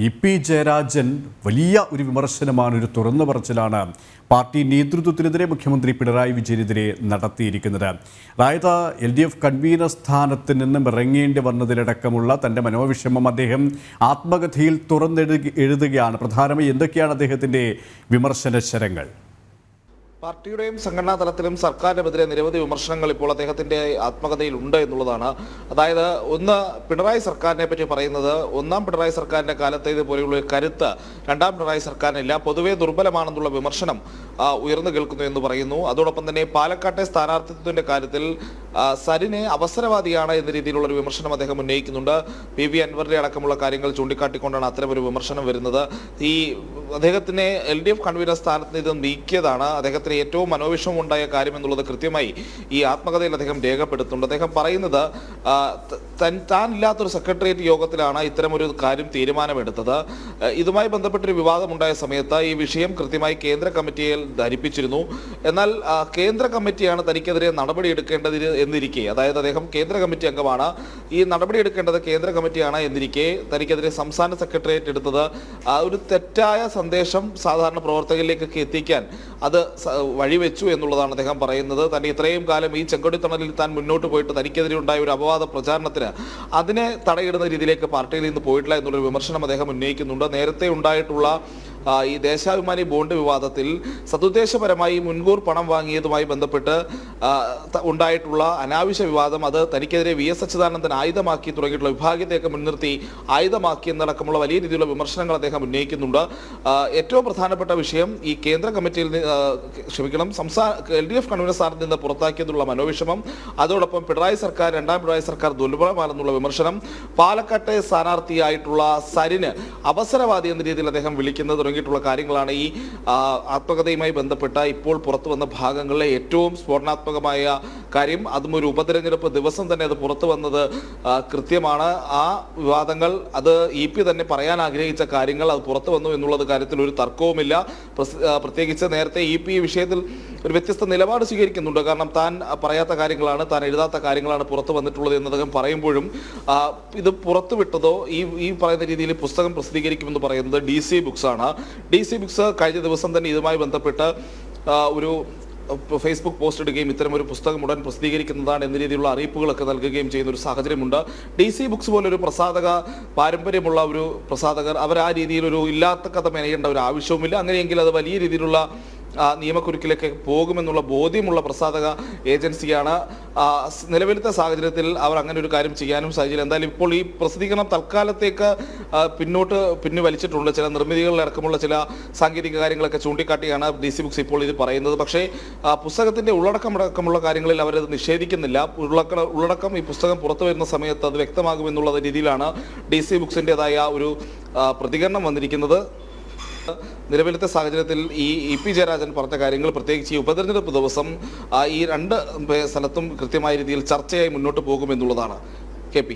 EP. Jayarajan വലിയ ഒരു വിമർശനമാണ്, ഒരു തുറന്നു പറച്ചിലാണ് പാർട്ടി നേതൃത്വത്തിനെതിരെ മുഖ്യമന്ത്രി പിണറായി വിജയനെതിരെ നടത്തിയിരിക്കുന്നത്. അതായത് LDF കൺവീനർ സ്ഥാനത്ത് നിന്നും ഇറങ്ങേണ്ടി വന്നതിലടക്കമുള്ള തൻ്റെ മനോവിഷമം അദ്ദേഹം ആത്മകഥയിൽ എഴുതുകയാണ്. പ്രധാനമായി എന്തൊക്കെയാണ് അദ്ദേഹത്തിൻ്റെ വിമർശന ശരങ്ങൾ? പാർട്ടിയുടെയും സംഘടനാ തലത്തിലും സർക്കാരിനെതിരെ നിരവധി വിമർശനങ്ങൾ ഇപ്പോൾ അദ്ദേഹത്തിന്റെ ആത്മകഥയിൽ ഉണ്ട് എന്നുള്ളതാണ്. അതായത് ഒന്ന്, പിണറായി സർക്കാരിനെ പറ്റി പറയുന്നത് ഒന്നാം പിണറായി സർക്കാരിന്റെ കാലത്തേത് പോലെയുള്ള കരുത്ത് രണ്ടാം പിണറായി സർക്കാരിനില്ല, പൊതുവെ ദുർബലമാണെന്നുള്ള വിമർശനം ഉയർന്നു കേൾക്കുന്നു എന്ന് പറയുന്നു. അതോടൊപ്പം തന്നെ പാലക്കാട്ടെ സ്ഥാനാർത്ഥിത്വത്തിന്റെ കാര്യത്തിൽ സരിനെ അവസരവാദിയാണ് എന്ന രീതിയിലുള്ള ഒരു വിമർശനം അദ്ദേഹം ഉന്നയിക്കുന്നുണ്ട്. PV അൻവറിന്റെ അടക്കമുള്ള കാര്യങ്ങൾ ചൂണ്ടിക്കാട്ടിക്കൊണ്ടാണ് അത്തരമൊരു വിമർശനം വരുന്നത്. ഈ അദ്ദേഹത്തിനെ LDF കൺവീനർ സ്ഥാനത്ത് നിന്ന് നീക്കിയതാണ് അദ്ദേഹത്തിന് ഏറ്റവും മനോവിഷമം ഉണ്ടായ കാര്യം എന്നുള്ളത് കൃത്യമായി ഈ ആത്മകഥയിൽ അദ്ദേഹം രേഖപ്പെടുത്തുന്നുണ്ട്. അദ്ദേഹം പറയുന്നത് താൻ ഇല്ലാത്തൊരു സെക്രട്ടേറിയറ്റ് യോഗത്തിലാണ് ഇത്തരമൊരു കാര്യം തീരുമാനമെടുത്തത്. ഇതുമായി ബന്ധപ്പെട്ടൊരു വിവാദമുണ്ടായ സമയത്ത് ഈ വിഷയം കൃത്യമായി കേന്ദ്ര കമ്മിറ്റിയെ ധരിപ്പിച്ചിരുന്നു. എന്നാൽ കേന്ദ്ര കമ്മിറ്റിയാണ് തനിക്കെതിരെ നടപടിയെടുക്കേണ്ടത് എന്നിരിക്കെ, അതായത് അദ്ദേഹം കേന്ദ്ര കമ്മിറ്റി അംഗമാണ്, ഈ നടപടിയെടുക്കേണ്ടത് കേന്ദ്ര കമ്മിറ്റിയാണ് എന്നിരിക്കെ തനിക്കെതിരെ സംസ്ഥാന സെക്രട്ടേറിയറ്റ് എടുത്തത് ഒരു തെറ്റായ സന്ദേശം സാധാരണ പ്രവർത്തകരിലേക്കൊക്കെ എത്തിക്കാൻ അത് വഴിവെച്ചു എന്നുള്ളതാണ് അദ്ദേഹം പറയുന്നത്. തന്നെ ഇത്രയും കാലം ഈ ചെങ്കൊടിത്തണലിൽ താൻ മുന്നോട്ട് പോയിട്ട് തനിക്കെതിരെ ഉണ്ടായ ഒരു അപവാദ പ്രചാരണത്തിന് അതിനെ തടയിടുന്ന രീതിയിലേക്ക് പാർട്ടിയിൽ നിന്ന് പോയിട്ടില്ല എന്നുള്ളൊരു വിമർശനം അദ്ദേഹം ഉന്നയിക്കുന്നുണ്ട്. നേരത്തെ ഉണ്ടായിട്ടുള്ള ഈ ദേശാഭിമാനി ബോണ്ട് വിവാദത്തിൽ സതുദ്ദേശപരമായി മുൻകൂർ പണം വാങ്ങിയതുമായി ബന്ധപ്പെട്ട് ഉണ്ടായിട്ടുള്ള അനാവശ്യ വിവാദം അത് തനിക്കെതിരെ VS അച്യുതാനന്ദൻ ആയുധമാക്കി തുടങ്ങിയിട്ടുള്ള വിഭാഗത്തെയൊക്കെ മുൻനിർത്തി ആയുധമാക്കി എന്നടക്കമുള്ള വലിയ രീതിയിലുള്ള വിമർശനങ്ങൾ അദ്ദേഹം ഉന്നയിക്കുന്നുണ്ട്. ഏറ്റവും പ്രധാനപ്പെട്ട വിഷയം ഈ കേന്ദ്ര കമ്മിറ്റിയിൽ സംസ്ഥാന LDF കൺവീനർ സ്ഥാനത്ത് നിന്ന് പുറത്താക്കിയതിനുള്ള മനോവിഷമം, അതോടൊപ്പം പിണറായി സർക്കാർ രണ്ടാം പിണറായി സർക്കാർ ദുർബലമാണെന്നുള്ള വിമർശനം, പാലക്കാട്ടെ സ്ഥാനാർത്ഥിയായിട്ടുള്ള സരിന് അവസരവാദി എന്ന രീതിയിൽ അദ്ദേഹം വിളിക്കുന്നത് തുടങ്ങിയിട്ടുള്ള കാര്യങ്ങളാണ് ഈ ആത്മകഥയുമായി ബന്ധപ്പെട്ട ഇപ്പോൾ പുറത്തു വന്ന ഭാഗങ്ങളിലെ ഏറ്റവും സ്ഫോടനാത്മകമായ കാര്യം. അതും ഒരു ഉപതെരഞ്ഞെടുപ്പ് ദിവസം തന്നെ അത് പുറത്തു വന്നത് കൃത്യമാണ്. ആ വിവാദങ്ങൾ അത് EP തന്നെ പറയാൻ ആഗ്രഹിച്ച കാര്യങ്ങൾ അത് പുറത്തു വന്നു എന്നുള്ളത് കാര്യത്തിൽ ഒരു തർക്കവുമില്ല. പ്രത്യേകിച്ച് നേരത്തെ EP ഈ വിഷയത്തിൽ ഒരു വ്യത്യസ്ത നിലപാട് സ്വീകരിക്കുന്നുണ്ട്. കാരണം താൻ പറയാത്ത കാര്യങ്ങളാണ്, താൻ എഴുതാത്ത കാര്യങ്ങളാണ് പുറത്തു വന്നിട്ടുള്ളത് എന്ന് അദ്ദേഹം പറയുമ്പോഴും ഇത് പുറത്തുവിട്ടതോ ഈ പറയുന്ന രീതിയിൽ പുസ്തകം പ്രസിദ്ധീകരിക്കുമെന്ന് പറയുന്നത് DC ബുക്സ് ആണ്. DC ബുക്സ് കഴിഞ്ഞ ദിവസം തന്നെ ഇതുമായി ബന്ധപ്പെട്ട് ഒരു ഫേസ്ബുക്ക് പോസ്റ്റ് ഇടുകയും ഇത്തരം ഒരു പുസ്തകം ഉടൻ പ്രസിദ്ധീകരിക്കുന്നതാണ് എന്ന രീതിയിലുള്ള അറിയിപ്പുകളൊക്കെ നൽകുകയും ചെയ്യുന്ന ഒരു സാഹചര്യമുണ്ട്. DC ബുക്സ് പോലൊരു പ്രസാധക പാരമ്പര്യമുള്ള ഒരു പ്രസാധകർ അവർ ആ രീതിയിലൊരു ഇല്ലാത്ത കഥ മെനയേണ്ട ഒരു ആവശ്യവുമില്ല. അങ്ങനെയെങ്കിൽ അത് വലിയ രീതിയിലുള്ള നിയമക്കുരുക്കിലേക്ക് പോകുമെന്നുള്ള ബോധ്യമുള്ള പ്രസാധക ഏജൻസിയാണ്. നിലവിലത്തെ സാഹചര്യത്തിൽ അവർ അങ്ങനെ ഒരു കാര്യം ചെയ്യാനും സാഹചര്യം. എന്തായാലും ഇപ്പോൾ ഈ പ്രസിദ്ധീകരണം തൽക്കാലത്തേക്ക് പിന്നു വലിച്ചിട്ടുണ്ട്. ചില നിർമ്മിതികളിലടക്കമുള്ള ചില സാങ്കേതിക കാര്യങ്ങളൊക്കെ ചൂണ്ടിക്കാട്ടിയാണ് DC ബുക്സ് ഇപ്പോൾ ഇത് പറയുന്നത്. പക്ഷേ പുസ്തകത്തിന്റെ ഉള്ളടക്കമുള്ള കാര്യങ്ങളിൽ അവരത് നിഷേധിക്കുന്നില്ല. ഉള്ളടക്കം ഈ പുസ്തകം പുറത്തു വരുന്ന സമയത്ത് അത് വ്യക്തമാകുമെന്നുള്ള രീതിയിലാണ് DC ബുക്സിൻ്റെതായ ഒരു പ്രതികരണം വന്നിരിക്കുന്നത്. നിലവിലത്തെ സാഹചര്യത്തിൽ ഈ ഇ.പി. ജയരാജൻ പറഞ്ഞ കാര്യങ്ങൾ, പ്രത്യേകിച്ച് ഈ ഉപതെരഞ്ഞെടുപ്പ് ദിവസം ഈ രണ്ട് സ്ഥലത്തും കൃത്യമായ രീതിയിൽ ചർച്ചയായി മുന്നോട്ട് പോകുമെന്നുള്ളതാണ്. KP.